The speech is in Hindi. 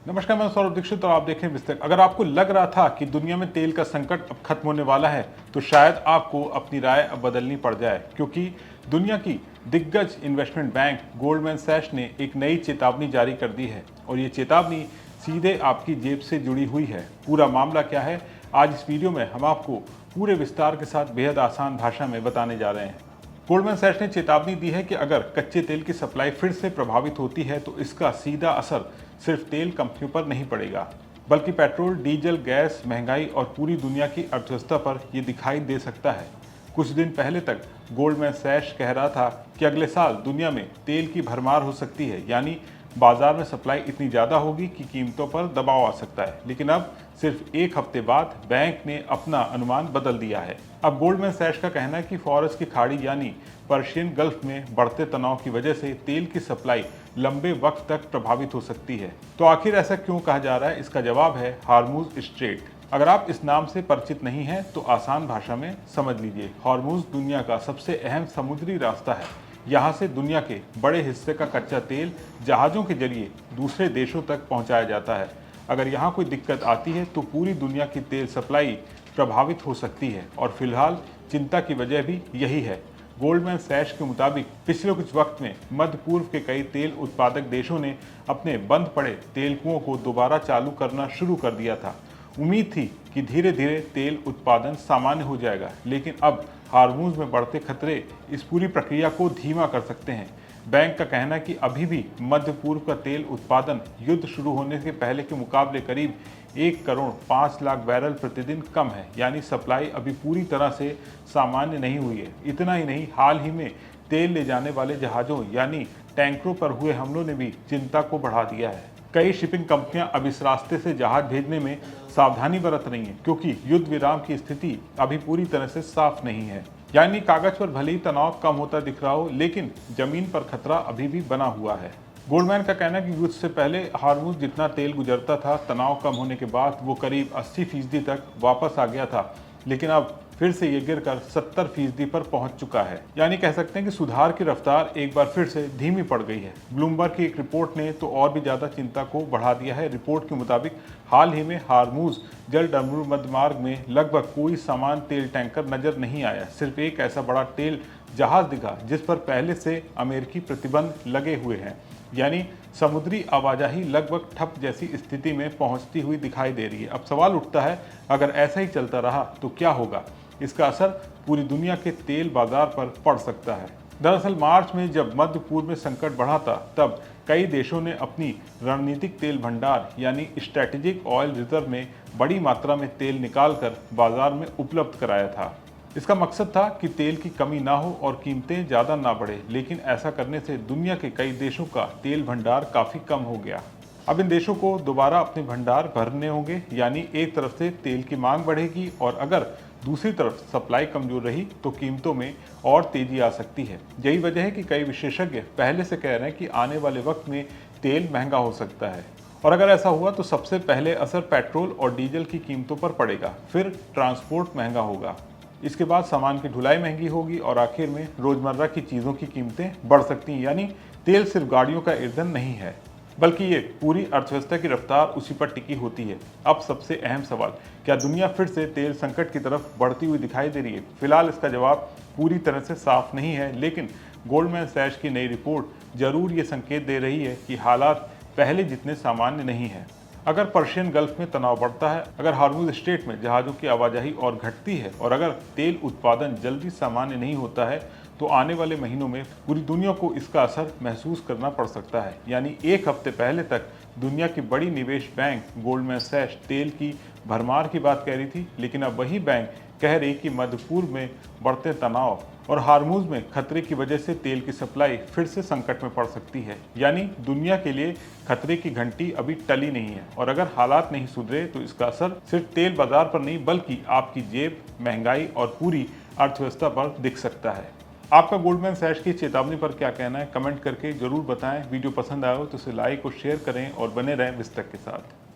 नमस्कार, मैं सौरभ दीक्षित और आप देखें विस्तृत। अगर आपको लग रहा था कि दुनिया में तेल का संकट अब खत्म होने वाला है, तो शायद आपको अपनी राय अब बदलनी पड़ जाए, क्योंकि दुनिया की दिग्गज इन्वेस्टमेंट बैंक गोल्डमैन सैच ने एक नई चेतावनी जारी कर दी है और ये चेतावनी सीधे आपकी जेब से जुड़ी हुई है। पूरा मामला क्या है, आज इस वीडियो में हम आपको पूरे विस्तार के साथ बेहद आसान भाषा में बताने जा रहे हैं। गोल्डमैन सैच ने चेतावनी दी है कि अगर कच्चे तेल की सप्लाई फिर से प्रभावित होती है तो इसका सीधा असर सिर्फ तेल कंपनियों पर नहीं पड़ेगा, बल्कि पेट्रोल, डीजल, गैस, महंगाई और पूरी दुनिया की अर्थव्यवस्था पर यह दिखाई दे सकता है। कुछ दिन पहले तक गोल्डमैन सैच कह रहा था कि अगले साल दुनिया में तेल की भरमार हो सकती है, यानी बाजार में सप्लाई इतनी ज़्यादा होगी कि कीमतों पर दबाव आ सकता है। लेकिन अब सिर्फ एक हफ्ते बाद बैंक ने अपना अनुमान बदल दिया है। अब गोल्डमैन सैच का कहना है कि फॉरेस्ट की खाड़ी यानी पर्शियन गल्फ में बढ़ते तनाव की वजह से तेल की सप्लाई लंबे वक्त तक प्रभावित हो सकती है। तो आखिर ऐसा क्यों कहा जा रहा है? इसका जवाब है हार्मूज स्ट्रेट। अगर आप इस नाम से परिचित नहीं हैं तो आसान भाषा में समझ लीजिए। हार्मूज दुनिया का सबसे अहम समुद्री रास्ता है। यहाँ से दुनिया के बड़े हिस्से का कच्चा तेल जहाज़ों के जरिए दूसरे देशों तक पहुँचाया जाता है। अगर यहाँ कोई दिक्कत आती है तो पूरी दुनिया की तेल सप्लाई प्रभावित हो सकती है और फिलहाल चिंता की वजह भी यही है। गोल्डमैन सैच के मुताबिक पिछले कुछ वक्त में मध्य पूर्व के कई तेल उत्पादक देशों ने अपने बंद पड़े तेल कुओं को दोबारा चालू करना शुरू कर दिया था। उम्मीद थी कि धीरे धीरे तेल उत्पादन सामान्य हो जाएगा, लेकिन अब हार्मूज में बढ़ते खतरे इस पूरी प्रक्रिया को धीमा कर सकते हैं। बैंक का कहना है कि अभी भी मध्य पूर्व का तेल उत्पादन युद्ध शुरू होने के पहले के मुकाबले करीब 1 करोड़ 5 लाख बैरल प्रतिदिन कम है, यानी सप्लाई अभी पूरी तरह से सामान्य नहीं हुई है। इतना ही नहीं, हाल ही में तेल ले जाने वाले जहाज़ों यानी टैंकरों पर हुए हमलों ने भी चिंता को बढ़ा दिया है। कई शिपिंग कंपनियां अब इस रास्ते से जहाज भेजने में सावधानी बरत रही हैं, क्योंकि युद्ध विराम की स्थिति अभी पूरी तरह से साफ नहीं है। यानी कागज पर भले ही तनाव कम होता दिख रहा हो, लेकिन जमीन पर खतरा अभी भी बना हुआ है। गोल्डमैन का कहना है कि युद्ध से पहले हार्मूज जितना तेल गुजरता था, तनाव कम होने के बाद वो करीब 80% तक वापस आ गया था, लेकिन अब फिर से ये गिरकर 70% पर पहुंच चुका है। यानी कह सकते हैं कि सुधार की रफ्तार एक बार फिर से धीमी पड़ गई है। ब्लूमबर्ग की एक रिपोर्ट ने तो और भी ज्यादा चिंता को बढ़ा दिया है। रिपोर्ट के मुताबिक हाल ही में हार्मूज जल डमरू मध्य मार्ग में लगभग कोई समान तेल टैंकर नजर नहीं आया। सिर्फ एक ऐसा बड़ा तेल जहाज दिखा जिस पर पहले से अमेरिकी प्रतिबंध लगे हुए हैं। यानी समुद्री आवाजाही लगभग ठप जैसी स्थिति में पहुंचती हुई दिखाई दे रही है। अब सवाल उठता है, अगर ऐसा ही चलता रहा तो क्या होगा? इसका असर पूरी दुनिया के तेल बाजार पर पड़ सकता है। दरअसल मार्च में जब मध्य पूर्व में संकट बढ़ा था, तब कई देशों ने अपनी रणनीतिक तेल भंडार यानी स्ट्रेटेजिक ऑयल रिजर्व में बड़ी मात्रा में तेल निकालकर बाजार में उपलब्ध कराया था। इसका मकसद था कि तेल की कमी ना हो और कीमतें ज़्यादा ना बढ़े, लेकिन ऐसा करने से दुनिया के कई देशों का तेल भंडार काफ़ी कम हो गया। अब इन देशों को दोबारा अपने भंडार भरने होंगे, यानी एक तरफ से तेल की मांग बढ़ेगी और अगर दूसरी तरफ सप्लाई कमजोर रही तो कीमतों में और तेजी आ सकती है। यही वजह है कि कई विशेषज्ञ पहले से कह रहे हैं कि आने वाले वक्त में तेल महंगा हो सकता है और अगर ऐसा हुआ तो सबसे पहले असर पेट्रोल और डीजल की कीमतों पर पड़ेगा, फिर ट्रांसपोर्ट महंगा होगा, इसके बाद सामान की ढुलाई महंगी होगी और आखिर में रोजमर्रा की चीज़ों की कीमतें बढ़ सकती हैं। यानी तेल सिर्फ गाड़ियों का ईंधन नहीं है, बल्कि ये पूरी अर्थव्यवस्था की रफ्तार उसी पर टिकी होती है। अब सबसे अहम सवाल, क्या दुनिया फिर से तेल संकट की तरफ बढ़ती हुई दिखाई दे रही है? फिलहाल इसका जवाब पूरी तरह से साफ नहीं है, लेकिन गोल्डमैन सैच की नई रिपोर्ट जरूर ये संकेत दे रही है कि हालात पहले जितने सामान्य नहीं है। अगर पर्शियन गल्फ में तनाव बढ़ता है, अगर हार्मूज स्ट्रेट में जहाज़ों की आवाजाही और घटती है और अगर तेल उत्पादन जल्दी सामान्य नहीं होता है, तो आने वाले महीनों में पूरी दुनिया को इसका असर महसूस करना पड़ सकता है। यानी एक हफ्ते पहले तक दुनिया की बड़ी निवेश बैंक गोल्डमैन सैच तेल की भरमार की बात कह रही थी, लेकिन अब वही बैंक कह रही कि मध्य पूर्व में बढ़ते तनाव और हार्मूज में खतरे की वजह से तेल की सप्लाई फिर से संकट में पड़ सकती है। यानी दुनिया के लिए खतरे की घंटी अभी टली नहीं है और अगर हालात नहीं सुधरे तो इसका असर सिर्फ तेल बाजार पर नहीं बल्कि आपकी जेब, महंगाई और पूरी अर्थव्यवस्था पर दिख सकता है। आपका गोल्डमैन सैच की चेतावनी पर क्या कहना है? कमेंट करके जरूर बताएं। वीडियो पसंद आया हो तो इसे लाइक और शेयर करें और बने रहें विस्तृत के साथ।